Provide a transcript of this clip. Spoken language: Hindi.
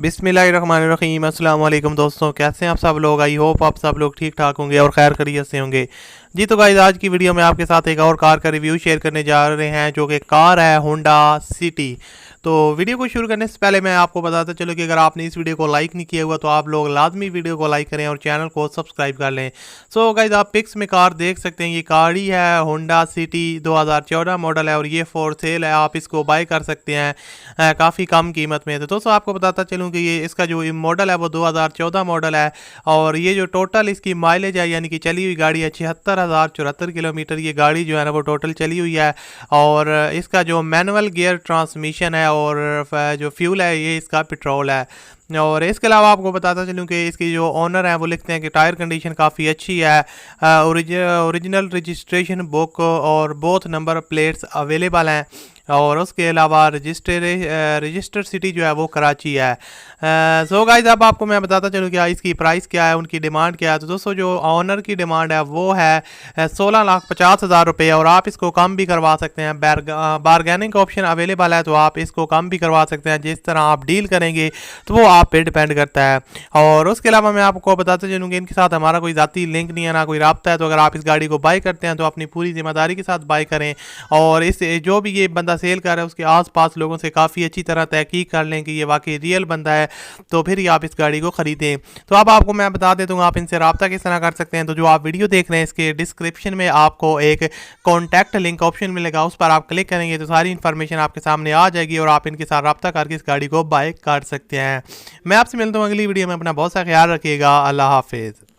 बिस्मिल्लाहिर्रहमानिर्रहीम। अस्सलाम वालेकुम दोस्तों, कैसे हैं आप सब लोग। आई होप आप सब लोग ठीक ठाक होंगे और खैर खैरियत से होंगे। जी तो गाइस, आज की वीडियो में आपके साथ एक और कार का रिव्यू शेयर करने जा रहे हैं, जो कि कार है होंडा सिटी। तो वीडियो को शुरू करने से पहले मैं आपको बताता चलूँ कि अगर आपने इस वीडियो को लाइक नहीं किया हुआ तो आप लोग लाजमी वीडियो को लाइक करें और चैनल को सब्सक्राइब कर लें। सो गाइस, आप पिक्स में कार देख सकते हैं, ये कार ही है होंडा सिटी 2014 मॉडल है और ये फॉर सेल है। आप इसको बाय कर सकते हैं काफ़ी कम कीमत में। तो दोस्तों आपको बताता चलूँ कि ये इसका जो मॉडल है वो 2014 मॉडल है और ये जो टोटल इसकी माइलेज है, यानी कि चली हुई गाड़ी है 76,074 किलोमीटर ये गाड़ी जो है ना वो टोटल चली हुई है। और इसका जो मैनुअल गियर ट्रांसमिशन है और जो फ्यूल है ये इसका पेट्रोल है। और इसके अलावा आपको बताता चलूँ कि इसकी जो ओनर है वो लिखते हैं कि टायर कंडीशन काफ़ी अच्छी है, ओरिजिनल रजिस्ट्रेशन बुक और बोथ नंबर प्लेट्स अवेलेबल हैं। और उसके अलावा रजिस्टर सिटी जो है वो कराची है। सो गाइस, अब आपको मैं बताता चलूँ कि इसकी प्राइस क्या है, उनकी डिमांड क्या है। तो दोस्तों जो ऑनर की डिमांड है वो है 16,50,000 रुपये और आप इसको कम भी करवा सकते हैं। बारगेनिंग ऑप्शन अवेलेबल है, तो आप इसको कम भी करवा सकते हैं। जिस तरह आप डील करेंगे तो वो आप पे डिपेंड करता है। और उसके अलावा मैं आपको बताते चलूँ कि इनके साथ हमारा कोई ज़ाती लिंक नहीं है, ना कोई रब्ता है। तो अगर आप इस गाड़ी को बाय करते हैं तो अपनी पूरी जिम्मेदारी के साथ बाय करें और इस जो भी ये बंदा सेल कर रहा है उसके आसपास लोगों से काफ़ी अच्छी तरह तहकीक कर लें कि ये वाकई रियल बंदा है, तो फिर ही आप इस गाड़ी को ख़रीदें। तो अब आपको मैं बता देता हूँ आप इनसे रब्ता किस तरह कर सकते हैं। तो जो आप वीडियो देख रहे हैं इसके डिस्क्रिप्शन में आपको एक कॉन्टैक्ट लिंक ऑप्शन मिलेगा, उस पर आप क्लिक करेंगे तो सारी इन्फॉर्मेशन आपके सामने आ जाएगी और आप इनके साथ रब्ता करके इस गाड़ी को बाय कर सकते हैं। मैं आपसे मिलता हूँ अगली वीडियो में। अपना बहुत सा ख्याल रखिएगा। अल्लाह हाफिज़।